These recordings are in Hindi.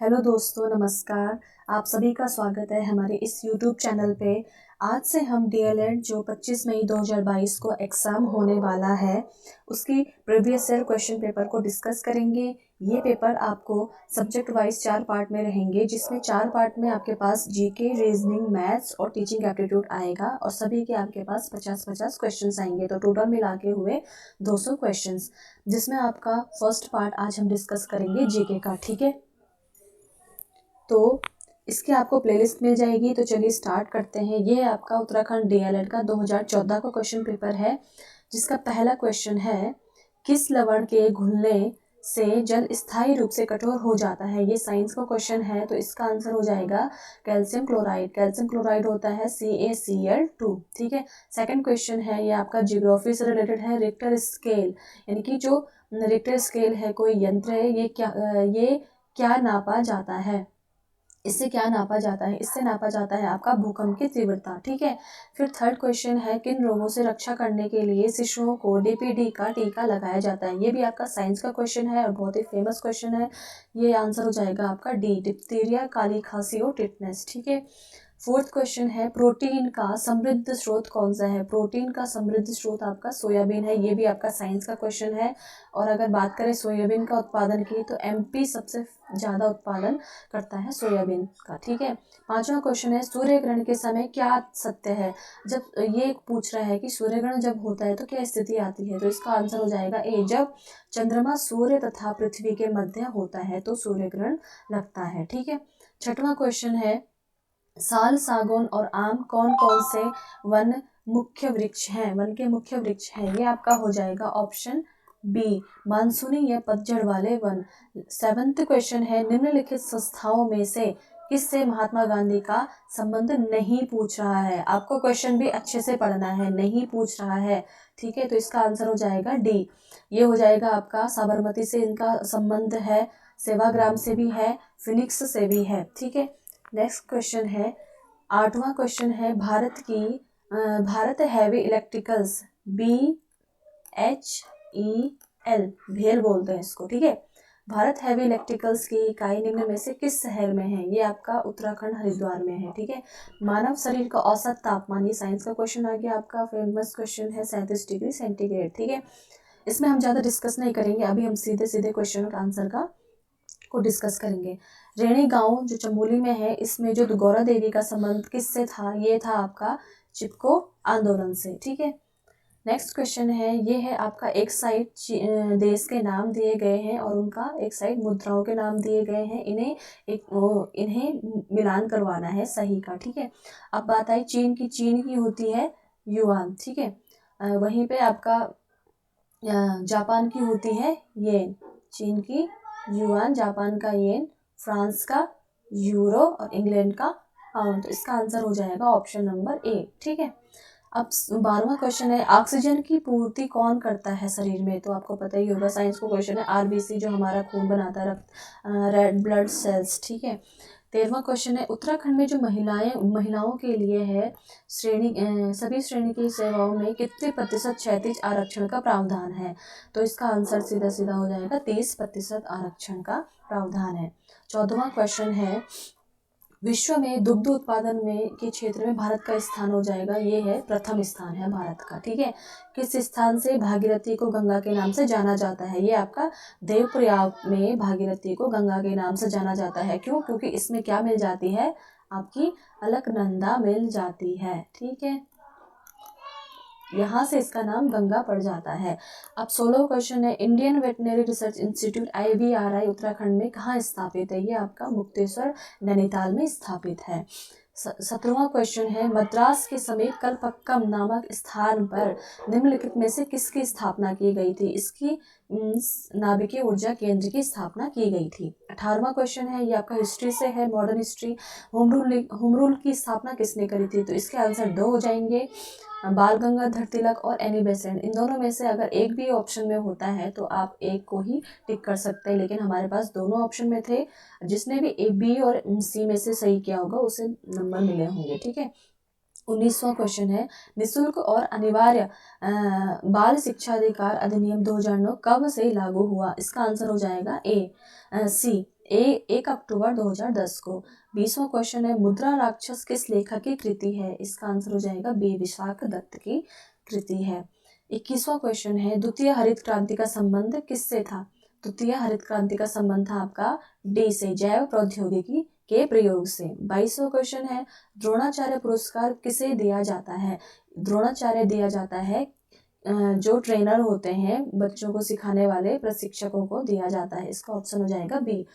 हेलो दोस्तों, नमस्कार। आप सभी का स्वागत है हमारे इस YouTube चैनल पे। आज से हम DLED जो 25 मई 2022 को एग्ज़ाम होने वाला है उसकी प्रीवियस ईयर क्वेश्चन पेपर को डिस्कस करेंगे। ये पेपर आपको सब्जेक्ट वाइज 4 पार्ट में रहेंगे, जिसमें 4 पार्ट में आपके पास जीके, रीजनिंग, मैथ्स और टीचिंग एप्टीट्यूड आएगा और सभी के आपके पास 50-50 क्वेश्चन आएंगे। तो टोटल मिला के हुए 200 क्वेश्चन, जिसमें आपका फर्स्ट पार्ट आज हम डिस्कस करेंगे जीके का। ठीक है, तो इसकी आपको प्लेलिस्ट मिल जाएगी। तो चलिए स्टार्ट करते हैं। ये आपका उत्तराखंड DLED का 2014 का क्वेश्चन पेपर है, जिसका पहला क्वेश्चन है, किस लवण के घुलने से जल स्थायी रूप से कठोर हो जाता है। ये साइंस का क्वेश्चन है, तो इसका आंसर हो जाएगा कैल्शियम क्लोराइड। कैल्शियम क्लोराइड होता है CaCl2। ठीक है। सेकंड क्वेश्चन है, ये आपका जियोग्राफी से रिलेटेड है। रिक्टर स्केल, यानी कि जो रिक्टर स्केल है कोई यंत्र है, ये क्या नापा जाता है। इससे क्या नापा जाता है? इससे नापा जाता है आपका भूकंप की तीव्रता। ठीक है। फिर थर्ड क्वेश्चन है, किन रोगों से रक्षा करने के लिए शिशुओं को DPD का टीका लगाया जाता है। ये भी आपका साइंस का क्वेश्चन है और बहुत ही फेमस क्वेश्चन है। ये आंसर हो जाएगा आपका डी, डिप्थीरिया, काली खांसी और टिटनेस। ठीक है। फोर्थ क्वेश्चन है, प्रोटीन का समृद्ध स्रोत कौन सा है। प्रोटीन का समृद्ध स्रोत आपका सोयाबीन है। ये भी आपका साइंस का क्वेश्चन है। और अगर बात करें सोयाबीन का उत्पादन की, तो MP सबसे ज़्यादा उत्पादन करता है सोयाबीन का। ठीक है। पांचवा क्वेश्चन है, सूर्य ग्रहण के समय क्या सत्य है। जब ये पूछ रहा है कि सूर्य ग्रहण जब होता है तो क्या स्थिति आती है, तो इसका आंसर हो जाएगा ए, जब चंद्रमा सूर्य तथा पृथ्वी के मध्य होता है तो सूर्य ग्रहण लगता है। ठीक है। छठवां क्वेश्चन है, साल, सागौन और आम कौन कौन से वन मुख्य वृक्ष हैं, वन के मुख्य वृक्ष हैं। ये आपका हो जाएगा ऑप्शन बी, मानसूनी या पतझड़ वाले वन। सेवंथ क्वेश्चन है, निम्नलिखित संस्थाओं में से किससे महात्मा गांधी का संबंध नहीं पूछ रहा है। आपको क्वेश्चन भी अच्छे से पढ़ना है, नहीं पूछ रहा है। ठीक है, तो इसका आंसर हो जाएगा डी। ये हो जाएगा आपका साबरमती से इनका संबंध है, सेवाग्राम से भी है, फिनिक्स से भी है। ठीक है। नेक्स्ट क्वेश्चन है, आठवां क्वेश्चन है, भारत हैवी इलेक्ट्रिकल्स, BHEL, भेल बोलते हैं इसको। ठीक है। भारत हैवी इलेक्ट्रिकल्स की इकाई निम्न में से किस शहर में है। ये आपका उत्तराखंड हरिद्वार में है। ठीक है। मानव शरीर का औसत तापमान, ये साइंस का क्वेश्चन आ गया आपका, फेमस क्वेश्चन है, 37 डिग्री सेंटीग्रेड। ठीक है। इसमें हम ज़्यादा डिस्कस नहीं करेंगे, अभी हम सीधे सीधे क्वेश्चन और आंसर को डिस्कस करेंगे। रेणी गांव जो चमोली में है, इसमें जो गौरा देवी का संबंध किससे था, ये था आपका चिपको आंदोलन से। ठीक है। नेक्स्ट क्वेश्चन है, ये है आपका, एक साइड देश के नाम दिए गए हैं और उनका एक साइड मुद्राओं के नाम दिए गए हैं। इन्हें मिलान करवाना है सही का। ठीक है। अब बात आई चीन की होती है युआन। ठीक है। वहीं पे आपका जापान की होती है येन। चीन की युआन, जापान का येन, फ्रांस का यूरो और इंग्लैंड का पाउंड। तो इसका आंसर हो जाएगा ऑप्शन नंबर ए। ठीक है। अब 12वां क्वेश्चन है, ऑक्सीजन की पूर्ति कौन करता है शरीर में। तो आपको पता ही होगा, साइंस को क्वेश्चन है। RBC जो हमारा खून बनाता है, रक्त, रेड ब्लड सेल्स। ठीक है। 13वां क्वेश्चन है, उत्तराखंड में जो महिलाओं के लिए है सभी श्रेणी की सेवाओं में कितने प्रतिशत क्षैतिज आरक्षण का प्रावधान है। तो इसका आंसर सीधा सीधा हो जाएगा 30% आरक्षण का प्रावधान है। 14वां क्वेश्चन है, विश्व में दुग्ध उत्पादन में के क्षेत्र में भारत का स्थान हो जाएगा, ये है प्रथम स्थान है भारत का। ठीक है। किस स्थान से भागीरथी को गंगा के नाम से जाना जाता है। ये आपका देवप्रयाग में भागीरथी को गंगा के नाम से जाना जाता है। क्यों? क्योंकि इसमें क्या मिल जाती है, आपकी अलकनंदा मिल जाती है। ठीक है, यहाँ से इसका नाम गंगा पड़ जाता है। अब 16वां क्वेश्चन है, Indian veterinary research institute IVRI Uttarakhand में कहाँ स्थापित है। ये आपका मुक्तेश्वर नैनीताल में स्थापित है। 17वां क्वेश्चन है, मद्रास के समीप कलपक्कम नामक स्थान पर निम्नलिखित में से किसकी स्थापना की गई थी। इसकी नाभिकीय ऊर्जा केंद्र की स्थापना की गई थी। 18वां क्वेश्चन है, ये आपका हिस्ट्री से है, मॉडर्न हिस्ट्री। होम रूल की स्थापना किसने करी थी। तो इसके आंसर 2 हो जाएंगे, बाल गंगाधर तिलक और एनी बेसेंट। इन दोनों में से अगर एक भी ऑप्शन में होता है तो आप एक को ही टिक कर सकते हैं, लेकिन हमारे पास दोनों ऑप्शन में थे। जिसने भी A, B और C में से सही किया होगा उसे नंबर मिले होंगे। ठीक है। 19वां क्वेश्चन है, निःशुल्क और अनिवार्य बाल शिक्षा अधिकार अधिनियम 2009 कब से लागू हुआ। इसका आंसर हो जाएगा A, C, 1 अक्टूबर 2010 को। 20वां क्वेश्चन है मुद्रा राक्षस किस लेखक की कृति है? इसका आंसर हो जाएगा बी, विशाख दत्त की कृति है। 21वां क्वेश्चन है द्वितीय हरित क्रांति का संबंध किससे था? द्वितीय हरित क्रांति का संबंध था आपका डी से, जैव प्रौद्योगिकी के प्रयोग से। 22वां क्वेश्चन है द्रोणाचार्य पुरस्कार किसे दिया जाता है? द्रोणाचार्य दिया जाता है जो ट्रेनर होते हैं, बच्चों को सिखाने वाले प्रशिक्षकों को दिया जाता है। इसका ऑप्शन हो जाएगा बी।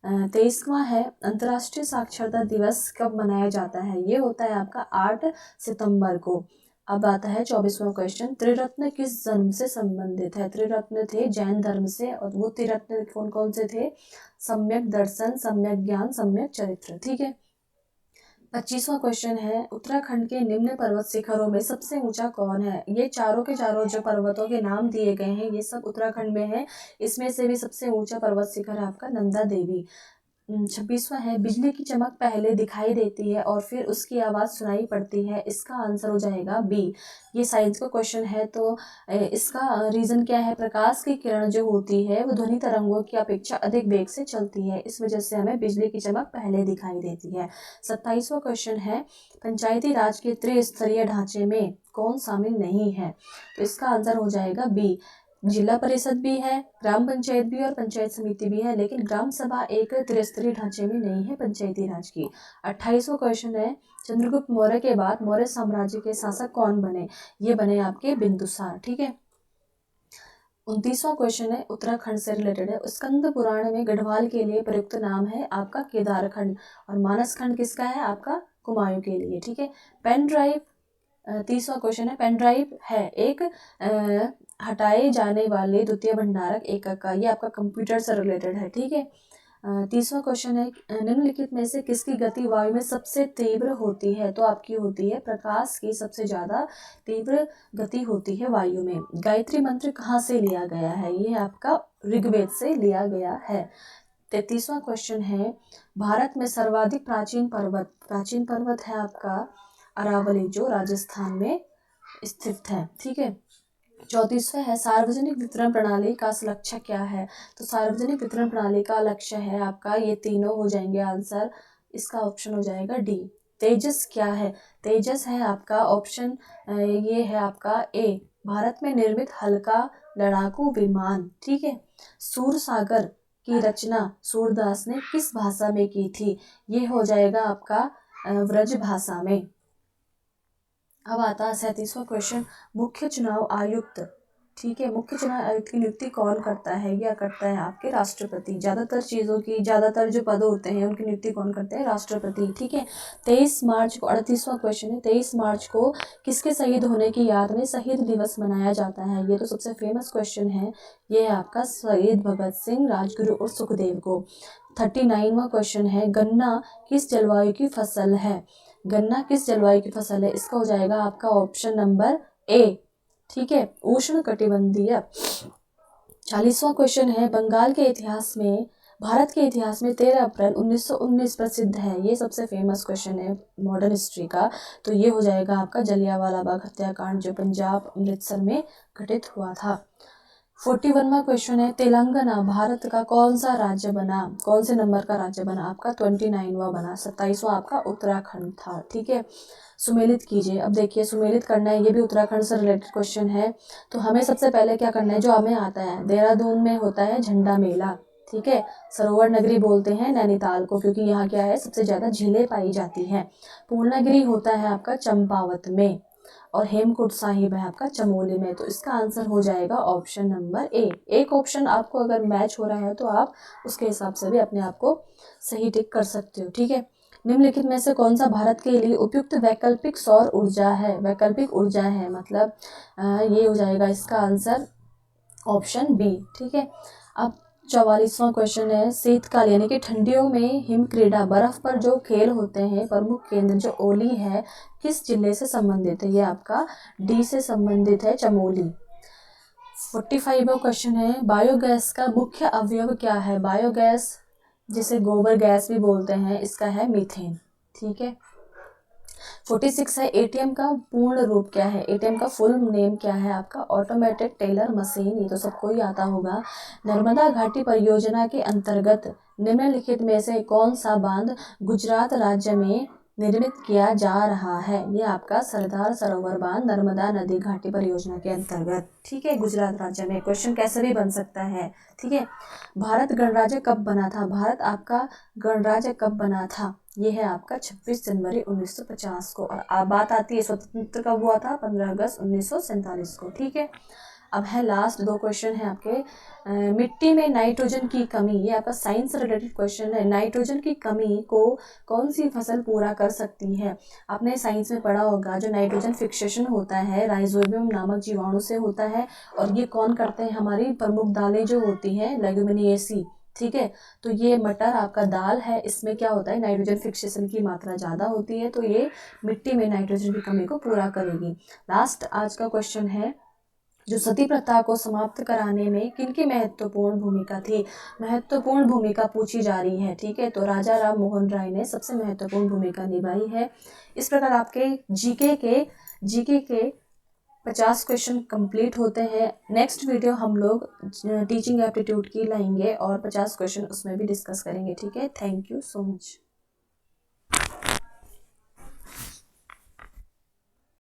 23वां है अंतर्राष्ट्रीय साक्षरता दिवस कब मनाया जाता है? ये होता है आपका 8 सितंबर को। अब आता है 24वां क्वेश्चन त्रिरत्न किस धर्म से संबंधित है? त्रिरत्न थे जैन धर्म से, और वो त्रिरत्न कौन कौन से थे? सम्यक दर्शन, सम्यक ज्ञान, सम्यक चरित्र। ठीक है। 25वां क्वेश्चन है उत्तराखंड के निम्न पर्वत शिखरों में सबसे ऊंचा कौन है? ये चारों के चारों जो पर्वतों के नाम दिए गए हैं ये सब उत्तराखंड में है। इसमें से भी सबसे ऊंचा पर्वत शिखर है आपका नंदा देवी। 26वां है बिजली की चमक पहले दिखाई देती है और फिर उसकी आवाज़ सुनाई पड़ती है। इसका आंसर हो जाएगा बी। ये साइंस का क्वेश्चन है, तो इसका रीज़न क्या है? प्रकाश की किरण जो होती है वो ध्वनि तरंगों की अपेक्षा अधिक वेग से चलती है, इस वजह से हमें बिजली की चमक पहले दिखाई देती है। 27वां क्वेश्चन है पंचायती राज के त्रिस्तरीय ढांचे में कौन शामिल नहीं है? तो इसका आंसर हो जाएगा बी। जिला परिषद भी है, ग्राम पंचायत भी और पंचायत समिति भी है, लेकिन ग्राम सभा एक त्रिस्तरीय ढांचे में नहीं है पंचायती राज की। 28वां क्वेश्चन है चंद्रगुप्त मौर्य के बाद मौर्य साम्राज्य के शासक कौन बने? ये बने आपके बिंदुसार। ठीक है। 29वां क्वेश्चन है उत्तराखंड से रिलेटेड है। स्कंद पुराण में गढ़वाल के लिए प्रयुक्त नाम है आपका केदारखंड, और मानस खंड किसका है? आपका कुमायूं के लिए। ठीक है। पेन ड्राइव 30वां क्वेश्चन है पेन ड्राइव है एक हटाए जाने वाले द्वितीय भंडारक एकक का, ये आपका कंप्यूटर से रिलेटेड है। ठीक है। 30वां क्वेश्चन है निम्नलिखित में से किसकी गति वायु में सबसे तीव्र होती है? तो आपकी होती है प्रकाश की सबसे ज़्यादा तीव्र गति होती है वायु में। गायत्री मंत्र कहाँ से लिया गया है? ये आपका ऋग्वेद से लिया गया है। 33वां क्वेश्चन है भारत में सर्वाधिक प्राचीन पर्वत है आपका अरावली, जो राजस्थान में स्थित है। ठीक है। 34वां है सार्वजनिक वितरण प्रणाली का लक्ष्य क्या है? तो सार्वजनिक वितरण प्रणाली का लक्ष्य है आपका, ये तीनों हो जाएंगे आंसर। इसका ऑप्शन हो जाएगा डी। तेजस क्या है? तेजस है आपका ऑप्शन, ये है आपका ए, भारत में निर्मित हल्का लड़ाकू विमान। ठीक है। सूरसागर की रचना सूरदास ने किस भाषा में की थी? ये हो जाएगा आपका व्रज भाषा में। अब आता है 37वां क्वेश्चन मुख्य चुनाव आयुक्त। ठीक है। मुख्य चुनाव आयुक्त की नियुक्ति कौन करता है? यह करता है आपके राष्ट्रपति। ज़्यादातर जो पद होते हैं उनकी नियुक्ति कौन करते हैं? राष्ट्रपति। ठीक है। 23 मार्च को 38वां क्वेश्चन है 23 मार्च को किसके शहीद होने की याद में शहीद दिवस मनाया जाता है? ये तो सबसे फेमस क्वेश्चन है, ये है आपका शहीद भगत सिंह, राजगुरु और सुखदेव को। 39वां क्वेश्चन है गन्ना किस जलवायु की फसल है? गन्ना किस जलवायु की फसल है? इसका हो जाएगा आपका ऑप्शन नंबर ए। ठीक है। उष्ण कटिबंधीय। 40वां क्वेश्चन है भारत के इतिहास में 13 अप्रैल 1919 प्रसिद्ध है। ये सबसे फेमस क्वेश्चन है मॉडर्न हिस्ट्री का, तो ये हो जाएगा आपका जलियांवाला बाग हत्याकांड, जो पंजाब अमृतसर में घटित हुआ था। 41वां क्वेश्चन है तेलंगाना भारत का कौन सा राज्य बना? कौन से नंबर का राज्य बना? आपका 29वां बना। 27वां आपका उत्तराखंड था। ठीक है। सुमेलित कीजिए। अब देखिए सुमेलित करना है, ये भी उत्तराखंड से रिलेटेड क्वेश्चन है। तो हमें सबसे पहले क्या करना है, जो हमें आता है देहरादून में होता है झंडा मेला। ठीक है। सरोवर नगरी बोलते हैं नैनीताल को, क्योंकि यहाँ क्या है सबसे ज़्यादा झीलें पाई जाती हैं। पूर्णागिरी होता है आपका चंपावत में, और हेमकुंड साहिब है आपका चमोली में। तो इसका आंसर हो जाएगा ऑप्शन नंबर ए। एक ऑप्शन आपको अगर मैच हो रहा है तो आप उसके हिसाब से भी अपने आप को सही टिक कर सकते हो। ठीक है। निम्नलिखित में से कौन सा भारत के लिए उपयुक्त वैकल्पिक सौर ऊर्जा है? वैकल्पिक ऊर्जा है मतलब ये हो जाएगा इसका आंसर ऑप्शन बी। ठीक है। अब 44वां क्वेश्चन है शीतकाल यानी कि ठंडियों में हिम क्रीड़ा बर्फ पर जो खेल होते हैं प्रमुख केंद्र जो ओली है किस जिले से संबंधित है? ये आपका डी से संबंधित है, चमोली। 45वां क्वेश्चन है बायोगैस का मुख्य अवयव क्या है? बायोगैस जिसे गोबर गैस भी बोलते हैं, इसका है मीथेन। ठीक है। 46 है एटीएम का पूर्ण रूप क्या है? एटीएम का फुल नेम क्या है आपका? Automated teller machine. ये तो सबको ही आता होगा। नर्मदा घाटी परियोजना के अंतर्गत निम्नलिखित में से कौन सा बांध गुजरात राज्य में निर्मित किया जा रहा है? ये आपका सरदार सरोवर बांध नर्मदा नदी घाटी परियोजना के अंतर्गत, ठीक है, गुजरात राज्य में। क्वेश्चन कैसे भी बन सकता है, ठीक है। भारत गणराज्य कब बना था? भारत आपका गणराज्य कब बना था? ये है आपका 26 जनवरी 1950 को। और बात आती है स्वतंत्र कब हुआ था? 15 अगस्त 1947 को, ठीक है। अब है लास्ट 2 क्वेश्चन है आपके। मिट्टी में नाइट्रोजन की कमी, ये आपका साइंस से रिलेटेड क्वेश्चन है। नाइट्रोजन की कमी को कौन सी फसल पूरा कर सकती है? आपने साइंस में पढ़ा होगा, जो नाइट्रोजन फिक्सेशन होता है राइजोबियम नामक जीवाणु से होता है, और ये कौन करते हैं? हमारी प्रमुख दालें जो होती हैं लेग्यूमिनेसी, ठीक है। तो ये मटर आपका दाल है, इसमें क्या होता है? नाइट्रोजन फिक्सेशन की मात्रा ज़्यादा होती है, तो ये मिट्टी में नाइट्रोजन की कमी को पूरा करेगी। लास्ट आज का क्वेश्चन है, जो सती प्रथा को समाप्त कराने में किनकी महत्वपूर्ण भूमिका थी? महत्वपूर्ण भूमिका पूछी जा रही है, ठीक है। तो राजा राम मोहन राय ने सबसे महत्वपूर्ण भूमिका निभाई है। इस प्रकार आपके जीके के 50 क्वेश्चन कंप्लीट होते हैं। नेक्स्ट वीडियो हम लोग टीचिंग एप्टीट्यूड की लाएंगे और 50 क्वेश्चन उसमें भी डिस्कस करेंगे, ठीक है। Thank you so much.